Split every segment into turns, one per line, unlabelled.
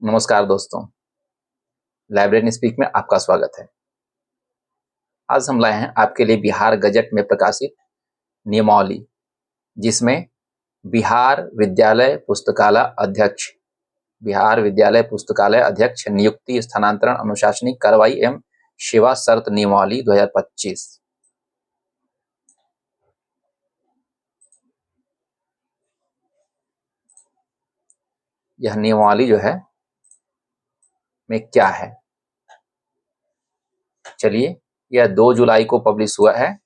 नमस्कार दोस्तों, library speak में आपका स्वागत है। आज हम लाए हैं आपके लिए बिहार गजट में प्रकाशित नियमावली, जिसमें बिहार विद्यालय पुस्तकालय अध्यक्ष नियुक्ति, स्थानांतरण, अनुशासनिक कार्रवाई एवं सेवा शर्त नियमावली 2025। यह नियमावली जो है में क्या है, चलिए। यह 2 जुलाई को पब्लिश हुआ है,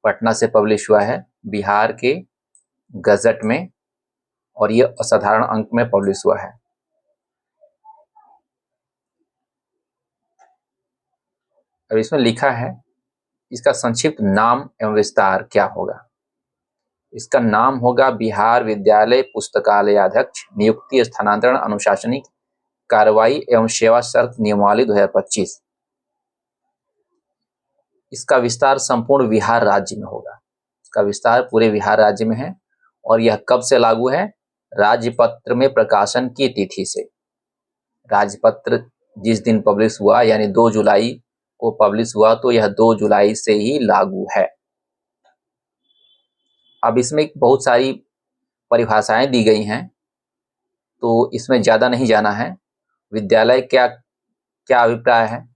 पटना से पब्लिश हुआ है बिहार के गजट में, और यह असाधारण अंक में पब्लिश हुआ है। अब इसमें लिखा है इसका संक्षिप्त नाम एवं विस्तार क्या होगा। इसका नाम होगा बिहार विद्यालय पुस्तकालयाध्यक्ष नियुक्ति, स्थानांतरण, अनुशासनिक कार्रवाई एवं सेवा शर्त नियमावली 2025। इसका विस्तार संपूर्ण बिहार राज्य में होगा। इसका विस्तार पूरे बिहार राज्य में है, और यह कब से लागू है? राजपत्र में प्रकाशन की तिथि से। राजपत्र जिस दिन पब्लिश हुआ, यानी 2 जुलाई को पब्लिश हुआ, तो यह 2 जुलाई से ही लागू है। अब इसमें बहुत सारी परिभाषाएं दी गई हैं, तो इसमें ज़्यादा नहीं जाना है। विद्यालय क्या अभिप्राय है?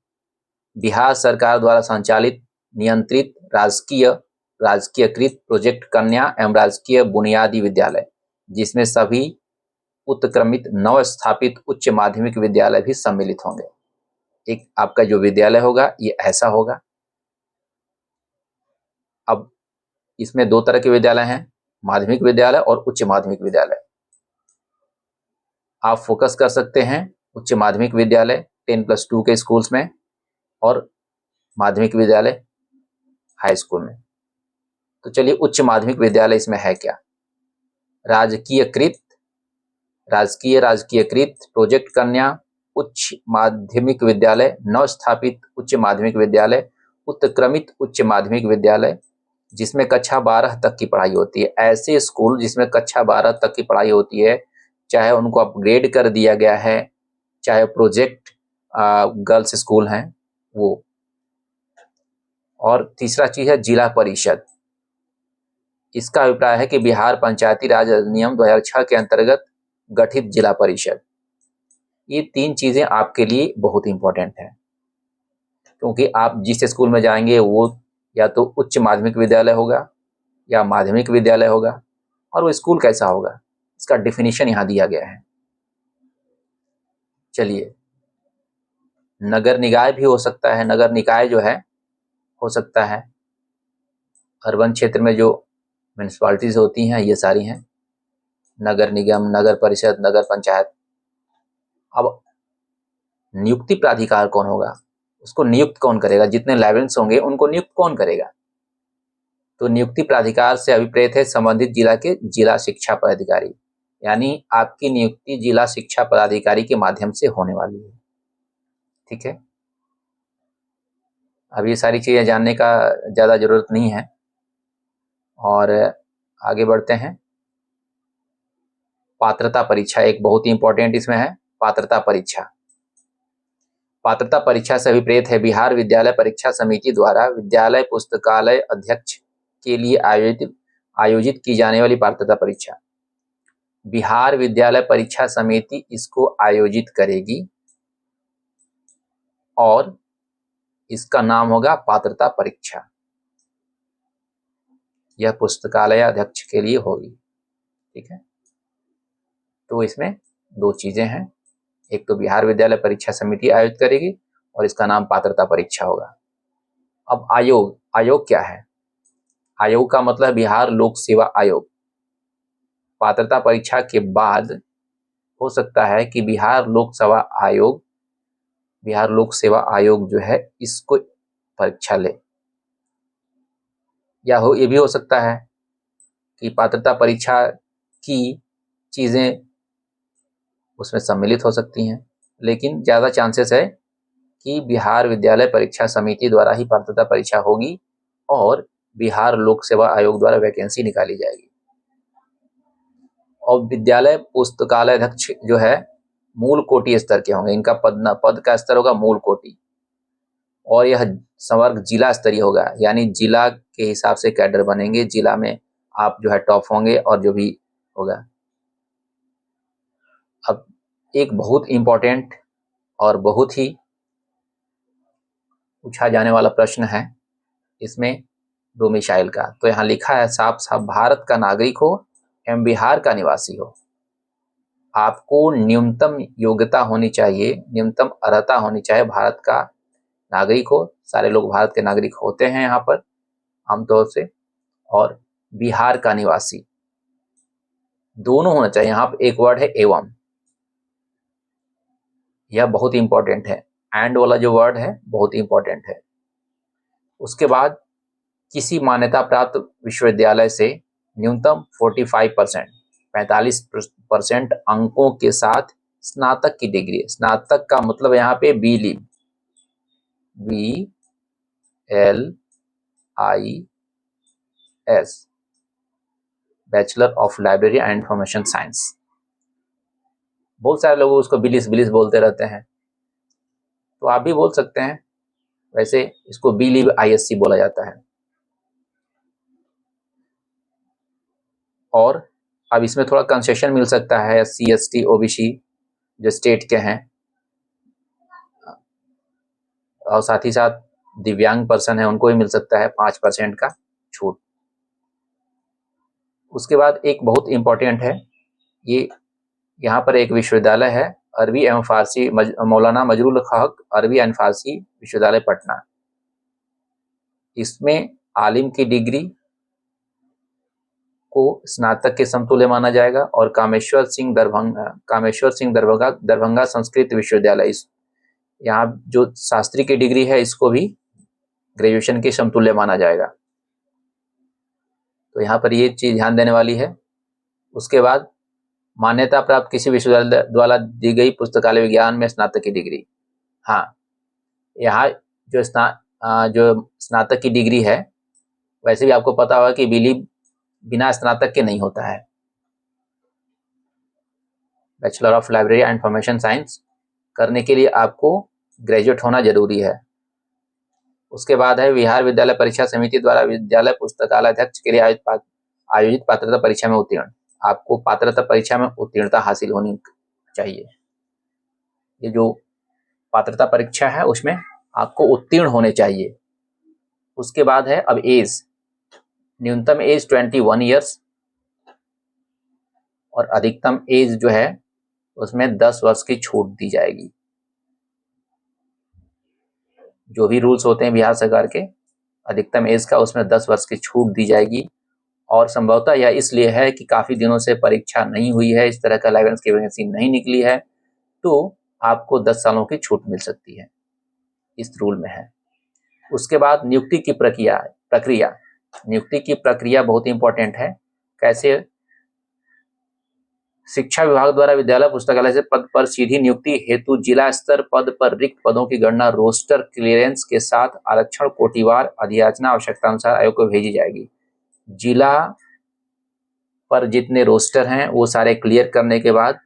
बिहार सरकार द्वारा संचालित, नियंत्रित, राजकीयकृत, प्रोजेक्ट कन्या एवं राजकीय बुनियादी विद्यालय, जिसमें सभी उत्क्रमित नव स्थापित उच्च माध्यमिक विद्यालय भी सम्मिलित होंगे। एक आपका जो विद्यालय होगा ये ऐसा होगा। अब इसमें 2 तरह के विद्यालय हैं, माध्यमिक विद्यालय और उच्च माध्यमिक विद्यालय। आप फोकस कर सकते हैं उच्च माध्यमिक विद्यालय 10+2 के स्कूल्स में, और माध्यमिक विद्यालय हाई स्कूल में। तो चलिए, उच्च माध्यमिक विद्यालय इसमें है क्या? राजकीयकृत, प्रोजेक्ट कन्या, उच्च माध्यमिक विद्यालय, नव स्थापित उच्च माध्यमिक विद्यालय, उत्क्रमित उच्च माध्यमिक विद्यालय, जिसमें कक्षा 12 तक की पढ़ाई होती है। ऐसे स्कूल जिसमें कक्षा 12 तक की पढ़ाई होती है, चाहे उनको अपग्रेड कर दिया गया है, चाहे प्रोजेक्ट गर्ल्स स्कूल हैं वो। और तीसरा चीज है जिला परिषद। इसका अभिप्राय है कि बिहार पंचायती राज अधिनियम 2006 के अंतर्गत गठित जिला परिषद। ये 3 चीजें आपके लिए बहुत इंपॉर्टेंट है, क्योंकि आप जिस स्कूल में जाएंगे वो या तो उच्च माध्यमिक विद्यालय होगा या माध्यमिक विद्यालय होगा, और वो स्कूल कैसा होगा इसका डेफिनेशन यहाँ दिया गया है। चलिए, नगर निकाय भी हो सकता है। नगर निकाय जो है हो सकता है अर्बन क्षेत्र में जो म्यूनिसिपालिटीज होती हैं, ये सारी हैं, नगर निगम, नगर परिषद, नगर पंचायत। अब नियुक्ति प्राधिकार कौन होगा? उसको नियुक्त कौन करेगा? जितने लाइब्रेरियंस होंगे उनको नियुक्त कौन करेगा? तो नियुक्ति प्राधिकार से अभिप्रेत है संबंधित जिला के जिला शिक्षा पदाधिकारी, यानी आपकी नियुक्ति जिला शिक्षा पदाधिकारी के माध्यम से होने वाली है। ठीक है, अब ये सारी चीजें जानने का ज्यादा जरूरत नहीं है, और आगे बढ़ते हैं। पात्रता परीक्षा एक बहुत ही इंपॉर्टेंट इसमें है। पात्रता परीक्षा से अभिप्रेत है बिहार विद्यालय परीक्षा समिति द्वारा विद्यालय पुस्तकालय अध्यक्ष के लिए आयोजित की जाने वाली पात्रता परीक्षा। बिहार विद्यालय परीक्षा समिति इसको आयोजित करेगी, और इसका नाम होगा पात्रता परीक्षा। यह पुस्तकालय अध्यक्ष के लिए होगी। ठीक है, तो इसमें 2 चीजें हैं, एक तो बिहार विद्यालय परीक्षा समिति आयोजित करेगी, और इसका नाम पात्रता परीक्षा होगा। अब आयोग क्या है? आयोग का मतलब है बिहार लोक सेवा आयोग। पात्रता परीक्षा के बाद हो सकता है कि बिहार लोक सेवा आयोग जो है इसको परीक्षा ले, या ये भी हो सकता है कि पात्रता परीक्षा की चीजें उसमें सम्मिलित हो सकती हैं, लेकिन ज्यादा चांसेस है कि बिहार विद्यालय परीक्षा समिति द्वारा ही पात्रता परीक्षा होगी, और बिहार लोक सेवा आयोग द्वारा वैकेंसी निकाली जाएगी। और विद्यालय पुस्तकालय अध्यक्ष जो है मूल कोटि स्तर के होंगे, इनका पद का स्तर होगा मूल कोटि, और यह संवर्ग जिला स्तरीय होगा, यानी जिला के हिसाब से कैडर बनेंगे, जिला में आप जो है टॉप होंगे और जो भी होगा। अब एक बहुत इंपॉर्टेंट और बहुत ही पूछा जाने वाला प्रश्न है इसमें डोमिसाइल का। तो यहाँ लिखा है साफ साफ, भारत का नागरिक हो एवं बिहार का निवासी हो, आपको न्यूनतम योग्यता होनी चाहिए, न्यूनतम अर्हता होनी चाहिए, भारत का नागरिक हो, सारे लोग भारत के नागरिक होते हैं यहाँ पर आमतौर से, और बिहार का निवासी दोनों होना चाहिए। यहाँ पर एक वर्ड है एवं, यह बहुत इंपॉर्टेंट है, एंड वाला जो वर्ड है बहुत इंपॉर्टेंट है। उसके बाद किसी मान्यता प्राप्त विश्वविद्यालय से न्यूनतम 45% अंकों के साथ स्नातक की डिग्री। स्नातक का मतलब यहाँ पे BLib, BLIS, bachelor of library and information science. बहुत सारे लोग उसको बिलिस बोलते रहते हैं, तो आप भी बोल सकते हैं, वैसे इसको BLib ISC बोला जाता है। और अब इसमें थोड़ा कंसेशन मिल सकता है SC ST OBC जो स्टेट के हैं, और साथ ही साथ दिव्यांग पर्सन है उनको भी मिल सकता है 5% का छूट। उसके बाद एक बहुत इंपॉर्टेंट है, ये यहाँ पर एक विश्वविद्यालय है अरबी एवं फारसी, मौलाना मजरूल हक अरबी एवं फारसी विश्वविद्यालय पटना। इसमें आलिम की डिग्री को स्नातक के समतुल्य माना जाएगा, और कामेश्वर सिंह दरभंगा संस्कृत विश्वविद्यालय, यहाँ जो शास्त्री की डिग्री है इसको भी ग्रेजुएशन के समतुल्य माना जाएगा। तो यहाँ पर ये चीज ध्यान देने वाली है। उसके बाद मान्यता प्राप्त किसी विश्वविद्यालय द्वारा दी गई पुस्तकालय विज्ञान में स्नातक की डिग्री। हाँ, यहाँ जो स्नातक की डिग्री है, वैसे भी आपको पता होगा कि BLib बिना स्नातक के नहीं होता है। Bachelor of library and information science करने के लिए आपको ग्रेजुएट होना जरूरी है। उसके बाद है बिहार विद्यालय परीक्षा समिति द्वारा विद्यालय पुस्तकालय अध्यक्ष के लिए आयोजित पात्रता परीक्षा में उत्तीर्ण। आपको पात्रता परीक्षा में उत्तीर्णता हासिल होनी चाहिए। ये जो पात्रता परीक्षा है उसमें आपको उत्तीर्ण होने चाहिए। उसके बाद है अब एज, न्यूनतम एज 21 ईयर्स और अधिकतम एज जो है उसमें 10 वर्ष की छूट दी जाएगी। जो भी रूल्स होते हैं बिहार सरकार के, अधिकतम एज का उसमें 10 वर्ष की छूट दी जाएगी। और संभवतः यह इसलिए है कि काफी दिनों से परीक्षा नहीं हुई है, इस तरह का लाइसेंस की वैकेंसी नहीं निकली है, तो आपको 10 सालों की छूट मिल सकती है, इस रूल में है। उसके बाद नियुक्ति की प्रक्रिया नियुक्ति की प्रक्रिया बहुत इंपॉर्टेंट है। कैसे? शिक्षा विभाग द्वारा विद्यालय पुस्तकालय से पद पर सीधी नियुक्ति हेतु जिला स्तर पद पर रिक्त पदों की गणना रोस्टर क्लियरेंस के साथ आरक्षण कोटिवार अधियाचना आवश्यकता अनुसार आयोग को भेजी जाएगी। जिला पर जितने रोस्टर हैं वो सारे क्लियर करने के बाद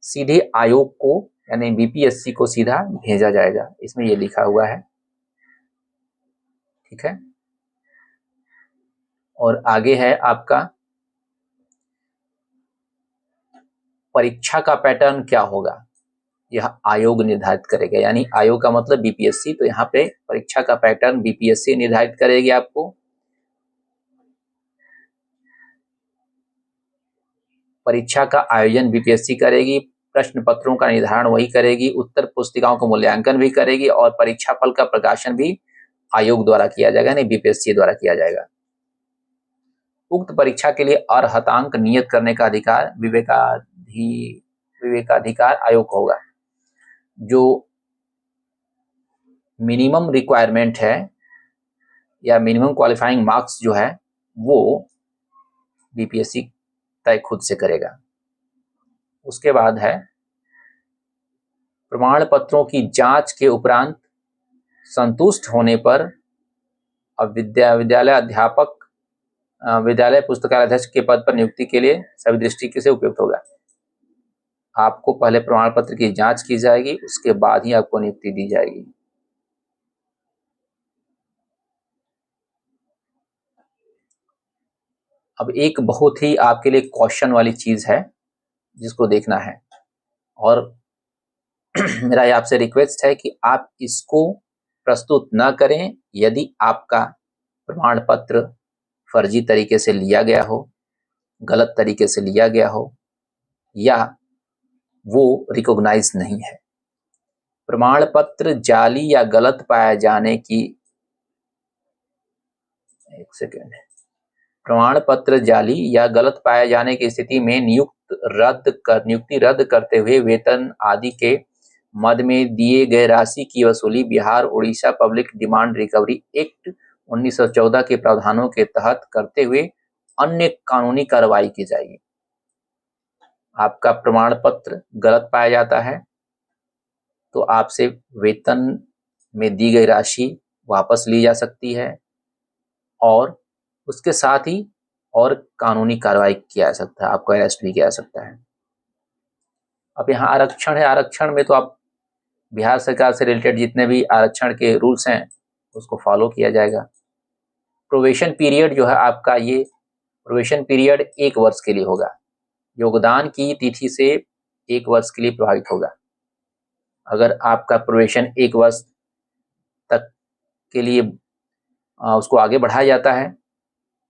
सीधे आयोग को यानी BPSC को सीधा भेजा जाएगा। इसमें ये लिखा हुआ है, ठीक है। और आगे है आपका परीक्षा का पैटर्न क्या होगा, यह आयोग निर्धारित करेगा। यानी आयोग का मतलब BPSC, तो यहाँ पे परीक्षा का पैटर्न BPSC निर्धारित करेगी। आपको परीक्षा का आयोजन BPSC करेगी, प्रश्न पत्रों का निर्धारण वही करेगी, उत्तर पुस्तिकाओं का मूल्यांकन भी करेगी, और परीक्षा फल का प्रकाशन भी आयोग द्वारा किया जाएगा, यानी BPSC द्वारा किया जाएगा। उक्त परीक्षा के लिए अर्हतांक नियत करने का अधिकार विवेकाधिकार आयोग को होगा। जो मिनिमम रिक्वायरमेंट है या मिनिमम क्वालिफाइंग मार्क्स जो है वो BPSC तय खुद से करेगा। उसके बाद है प्रमाण पत्रों की जांच के उपरांत संतुष्ट होने पर अब विद्यालय अध्यापक विद्यालय पुस्तकालय अध्यक्ष के पद पर नियुक्ति के लिए सभी दृष्टि से उपयुक्त होगा। आपको पहले प्रमाण पत्र की जांच की जाएगी, उसके बाद ही आपको नियुक्ति दी जाएगी। अब एक बहुत ही आपके लिए क्वेश्चन वाली चीज है जिसको देखना है, और मेरा आपसे रिक्वेस्ट है कि आप इसको प्रस्तुत न करें यदि आपका प्रमाण पत्र फर्जी तरीके से लिया गया हो, गलत तरीके से लिया गया हो, या वो रिकॉग्नाइज नहीं है। प्रमाण पत्र जाली या गलत पाए जाने की, एक सेकेंड, प्रमाण पत्र जाली या गलत पाए जाने की स्थिति में नियुक्ति रद्द करते हुए वेतन आदि के मद में दिए गए राशि की वसूली Bihar Orissa public demand recovery act 1914 के प्रावधानों के तहत करते हुए अन्य कानूनी कार्रवाई की जाएगी। आपका प्रमाण पत्र गलत पाया जाता है तो आपसे वेतन में दी गई राशि वापस ली जा सकती है, और उसके साथ ही और कानूनी कार्रवाई किया जा सकता है, आपको अरेस्ट भी किया जा सकता है। अब यहाँ आरक्षण है, आरक्षण में तो आप बिहार सरकार से रिलेटेड जितने भी आरक्षण के रूल्स हैं उसको फॉलो किया जाएगा। प्रोबेशन पीरियड जो है आपका, ये प्रोबेशन पीरियड 1 वर्ष के लिए होगा, योगदान की तिथि से 1 वर्ष के लिए प्रभावित होगा। अगर आपका प्रोबेशन 1 वर्ष तक के लिए उसको आगे बढ़ाया जाता है,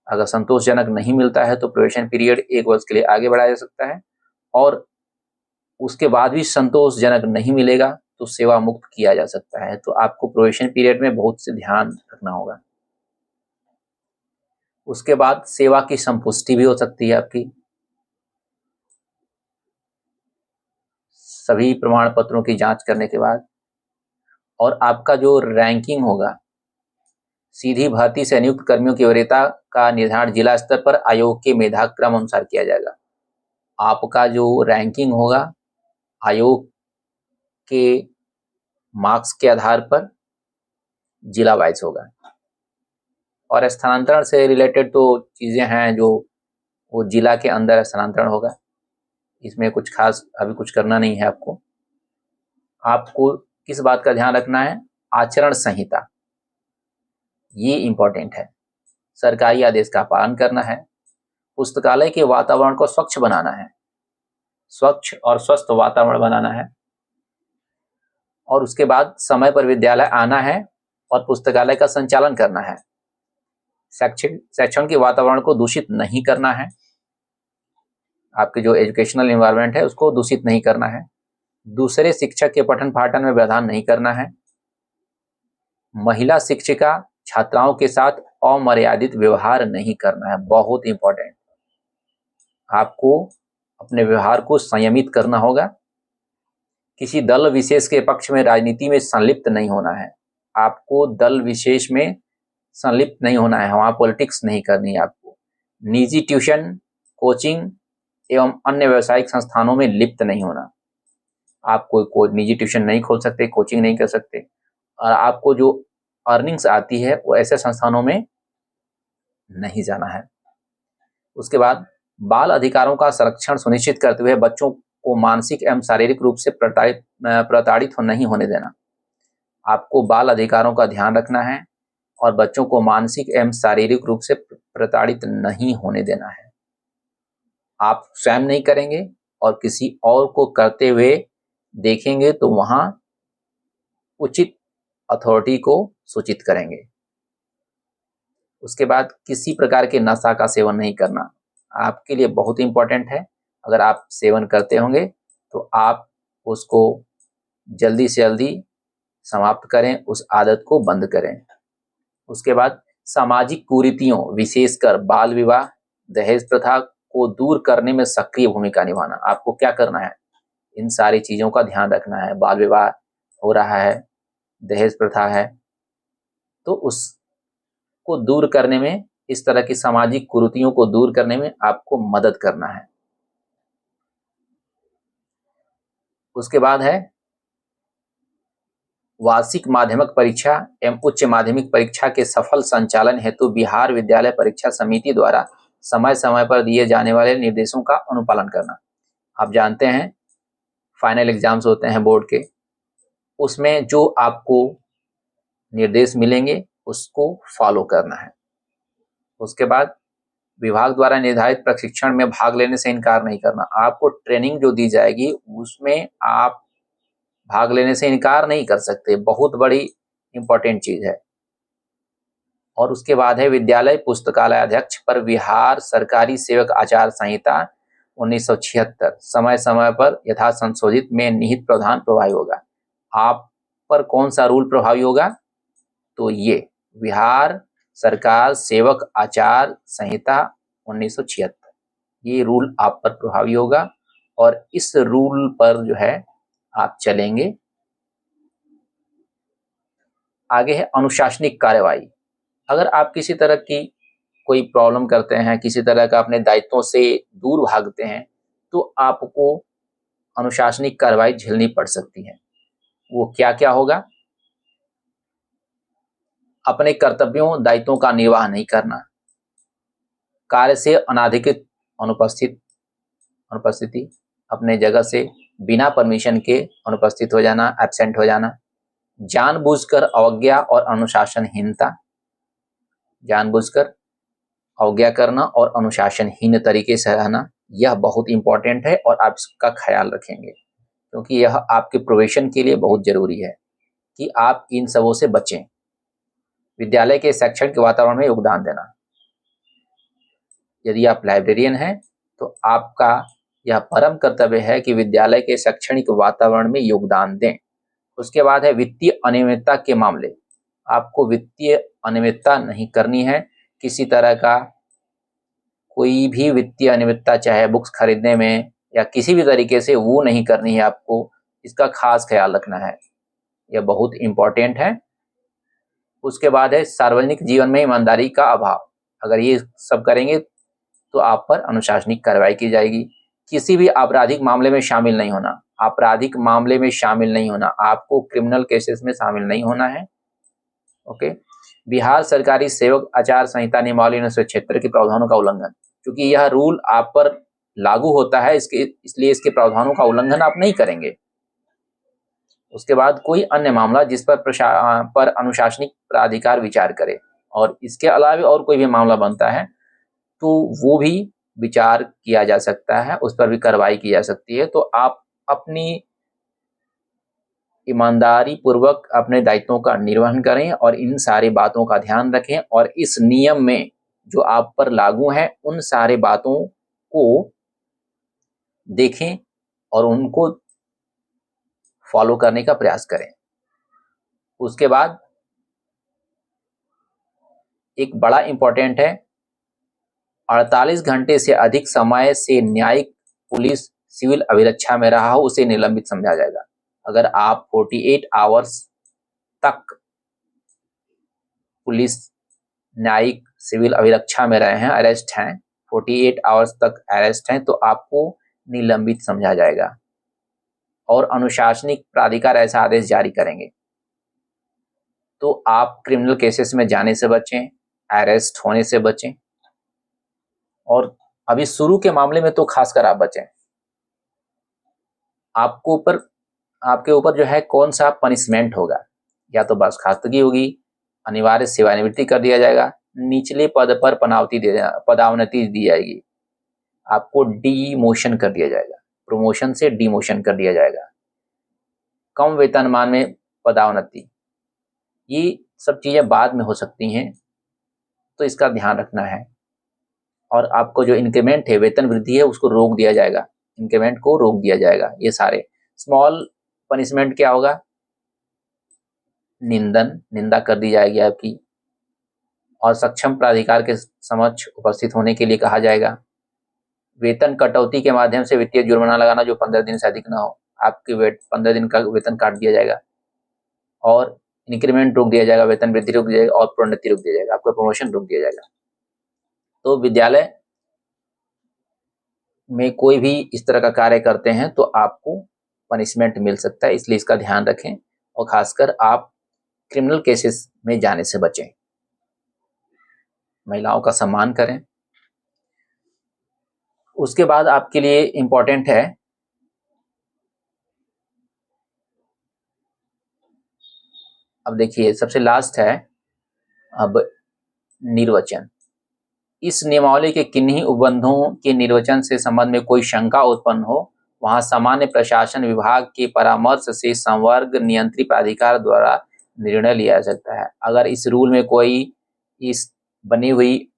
अगर संतोषजनक नहीं मिलता है तो प्रोबेशन पीरियड 1 वर्ष के लिए आगे बढ़ाया जा सकता है, और उसके बाद भी संतोषजनक नहीं मिलेगा तो सेवा मुक्त किया जा सकता है। तो आपको प्रोबेशन पीरियड में बहुत से ध्यान रखना होगा। उसके बाद सेवा की संपुष्टि भी हो सकती है आपकी। सभी प्रमाण पत्रों की जांच करने के बाद, और आपका जो रैंकिंग होगा, सीधी भर्ती से नियुक्त कर्मियों की वरीयता का निर्धारण जिला स्तर पर आयोग के मेधाक्रम अनुसार किया जाएगा। आपका जो रैंकिंग होगा आयोग के मार्क्स के आधार पर जिला वाइज होगा। और स्थानांतरण से रिलेटेड तो चीजें हैं जो वो जिला के अंदर स्थानांतरण होगा, इसमें कुछ खास अभी कुछ करना नहीं है आपको। आपको किस बात का ध्यान रखना है? आचरण संहिता, ये इंपॉर्टेंट है। सरकारी आदेश का पालन करना है, पुस्तकालय के वातावरण को स्वच्छ बनाना है, स्वच्छ और स्वस्थ वातावरण बनाना है, और उसके बाद समय पर विद्यालय आना है और पुस्तकालय का संचालन करना है। शैक्षणिक वातावरण को दूषित नहीं करना है, आपके जो एजुकेशनल एनवायरनमेंट है उसको दूषित नहीं करना है। दूसरे शिक्षक के पठन पाठन में व्यवधान नहीं करना है। महिला शिक्षिका छात्राओं के साथ अमर्यादित व्यवहार नहीं करना है, बहुत इंपॉर्टेंट। आपको अपने व्यवहार को संयमित करना होगा। किसी दल विशेष के पक्ष में राजनीति में संलिप्त नहीं होना है। आपको दल विशेष में संलिप्त नहीं होना है, वहां पॉलिटिक्स नहीं करनी है आपको। निजी ट्यूशन, कोचिंग एवं अन्य व्यावसायिक संस्थानों में लिप्त नहीं होना। आप कोई निजी ट्यूशन नहीं खोल सकते, कोचिंग नहीं कर सकते, और आपको जो अर्निंग्स आती है वो ऐसे संस्थानों में नहीं जाना है। उसके बाद बाल अधिकारों का संरक्षण सुनिश्चित करते हुए बच्चों को मानसिक एवं शारीरिक रूप से प्रताड़ित नहीं होने देना। आपको बाल अधिकारों का ध्यान रखना है और बच्चों को मानसिक एवं शारीरिक रूप से प्रताड़ित नहीं होने देना है। आप स्वयं नहीं करेंगे और किसी और को करते हुए देखेंगे तो वहां उचित अथॉरिटी को सूचित करेंगे। उसके बाद किसी प्रकार के नशा का सेवन नहीं करना, आपके लिए बहुत इंपॉर्टेंट है। अगर आप सेवन करते होंगे तो आप उसको जल्दी से जल्दी समाप्त करें, उस आदत को बंद करें। उसके बाद सामाजिक कुरीतियों, विशेषकर बाल विवाह, दहेज प्रथा को दूर करने में सक्रिय भूमिका निभाना। आपको क्या करना है? इन सारी चीजों का ध्यान रखना है। बाल विवाह हो रहा है, दहेज प्रथा है, तो उसको दूर करने में, इस तरह की सामाजिक कुरीतियों को दूर करने में आपको मदद करना है। उसके बाद है वार्षिक माध्यमिक परीक्षा एवं उच्च माध्यमिक परीक्षा के सफल संचालन हेतु बिहार विद्यालय परीक्षा समिति द्वारा समय समय पर दिए जाने वाले निर्देशों का अनुपालन करना। आप जानते हैं फाइनल एग्जाम्स होते हैं बोर्ड के, उसमें जो आपको निर्देश मिलेंगे उसको फॉलो करना है। उसके बाद विभाग द्वारा निर्धारित प्रशिक्षण में भाग लेने से इनकार नहीं करना। आपको ट्रेनिंग जो दी जाएगी उसमें आप भाग लेने से इनकार नहीं कर सकते, बहुत बड़ी इंपॉर्टेंट चीज है। और उसके बाद है विद्यालय पुस्तकालय अध्यक्ष पर बिहार सरकारी सेवक आचार संहिता 1976 समय समय पर यथा संशोधित में निहित प्रावधान प्रभावी होगा। आप पर कौन सा रूल प्रभावी होगा? तो ये बिहार सरकार सेवक आचार संहिता 1976, ये रूल आप पर प्रभावी होगा और इस रूल पर जो है आप चलेंगे। आगे है अनुशासनिक कार्यवाही। अगर आप किसी तरह की कोई प्रॉब्लम करते हैं, किसी तरह का अपने दायित्वों से दूर भागते हैं, तो आपको अनुशासनिक कार्रवाई झेलनी पड़ सकती है। वो क्या क्या होगा? अपने कर्तव्यों दायित्वों का निर्वाह नहीं करना, कार्य से अनाधिकृत अनुपस्थिति, अपने जगह से बिना परमिशन के अनुपस्थित हो जाना, एब्सेंट हो जाना, जानबूझकर अवज्ञा और अनुशासनहीनता, जानबूझकर अवज्ञा करना और अनुशासनहीन तरीके से रहना, यह बहुत इंपॉर्टेंट है और आप इसका ख्याल रखेंगे क्योंकि यह आपके प्रोफेशन के लिए बहुत जरूरी है कि आप इन सबों से बचें। विद्यालय के शैक्षणिक वातावरण में योगदान देना। यदि आप लाइब्रेरियन हैं तो आपका यह परम कर्तव्य है कि विद्यालय के शैक्षणिक वातावरण में योगदान दें। उसके बाद है वित्तीय अनियमितता के मामले। आपको वित्तीय अनियमितता नहीं करनी है, किसी तरह का कोई भी वित्तीय अनियमितता चाहे बुक्स खरीदने में या किसी भी तरीके से वो नहीं करनी है आपको, इसका खास ख्याल रखना है, यह बहुत इंपॉर्टेंट है। उसके बाद है सार्वजनिक जीवन में ईमानदारी का अभाव। अगर ये सब करेंगे तो आप पर अनुशासनिक कार्रवाई की जाएगी। किसी भी आपराधिक मामले में शामिल नहीं होना, आपराधिक मामले में शामिल नहीं होना, आपको क्रिमिनल केसेस में शामिल नहीं होना है। ओके। बिहार सरकारी सेवक आचार संहिता नियमावली 1976 के प्रावधानों का उल्लंघन, क्योंकि यह रूल आप पर लागू होता है इसलिए इसके प्रावधानों का उल्लंघन आप नहीं करेंगे। उसके बाद कोई अन्य मामला जिस पर अनुशासनिक प्राधिकार विचार करे, और इसके अलावा और कोई भी मामला बनता है तो वो भी विचार किया जा सकता है, उस पर भी कार्रवाई की जा सकती है। तो आप अपनी ईमानदारी पूर्वक अपने दायित्वों का निर्वहन करें और इन सारी बातों का ध्यान रखें और इस नियम में जो आप पर लागू हैं उन सारी बातों को देखें और उनको फॉलो करने का प्रयास करें। उसके बाद एक बड़ा इंपॉर्टेंट है, 48 घंटे से अधिक समय से न्यायिक पुलिस सिविल अभिरक्षा में रहा हो उसे निलंबित समझा जाएगा। अगर आप 48 आवर्स तक पुलिस न्यायिक सिविल अभिरक्षा में रहे हैं, अरेस्ट हैं, 48 आवर्स तक अरेस्ट हैं, तो आपको निलंबित समझा जाएगा और अनुशासनिक प्राधिकार ऐसा आदेश जारी करेंगे। तो आप क्रिमिनल केसेस में जाने से बचें, अरेस्ट होने से बचें और अभी शुरू के मामले में तो खासकर आप बचें। आपके ऊपर जो है कौन सा पनिशमेंट होगा, या तो बर्खास्तगी होगी, अनिवार्य सेवानिवृत्ति कर दिया जाएगा, निचले पद पर पदावनति दी जाएगी, आपको डीमोशन कर दिया जाएगा, प्रमोशन से डीमोशन कर दिया जाएगा, कम वेतनमान में पदावनति, ये सब चीजें बाद में हो सकती हैं, तो इसका ध्यान रखना है। और आपको जो इंक्रीमेंट है, वेतन वृद्धि है, उसको रोक दिया जाएगा, इंक्रीमेंट को रोक दिया जाएगा। ये सारे स्मॉल पनिशमेंट क्या होगा? निंदा कर दी जाएगी आपकी, और सक्षम प्राधिकार के समक्ष उपस्थित होने के लिए कहा जाएगा। वेतन कटौती के माध्यम से वित्तीय जुर्माना लगाना जो 15 दिन से अधिक ना हो, आपके 15 दिन का वेतन काट दिया जाएगा और इंक्रीमेंट रोक दिया जाएगा, वेतन वृद्धि रोक दिया जाएगा और प्रोन्नति रोक दिया जाएगा, आपका प्रमोशन रोक दिया जाएगा। तो विद्यालय में कोई भी इस तरह का कार्य करते हैं तो आपको पनिशमेंट मिल सकता है, इसलिए इसका ध्यान रखें और खासकर आप क्रिमिनल केसेस में जाने से बचें। महिलाओं का सम्मान करें। उसके बाद आपके लिए इम्पोर्टेंट है अब देखिए सबसे लास्ट है अब निर्वचन। इस नियमावली के किन्हीं उपबंधों के निर्वचन से संबंध में कोई शंका उत्पन्न हो, वहां सामान्य प्रशासन विभाग के परामर्श से संवर्ग नियंत्रित प्राधिकार द्वारा निर्णय लिया जा सकता है। अगर इस रूल में कोई, इस बनी हुई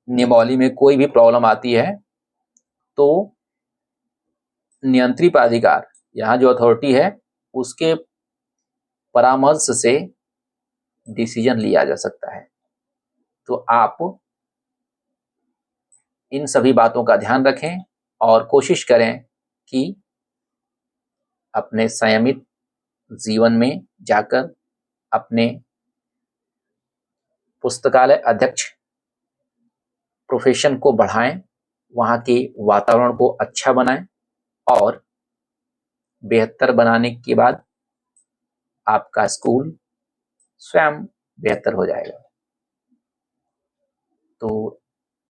नियमावली में कोई भी प्रॉब्लम आती है तो नियंत्रित प्राधिकार, यहाँ जो अथॉरिटी है उसके परामर्श से डिसीजन लिया जा सकता है। तो आप इन सभी बातों का ध्यान रखें और कोशिश करें कि अपने संयमित जीवन में जाकर अपने पुस्तकालय अध्यक्ष प्रोफेशन को बढ़ाएं, वहाँ के वातावरण को अच्छा बनाएं और बेहतर बनाने के बाद आपका स्कूल स्वयं बेहतर हो जाएगा।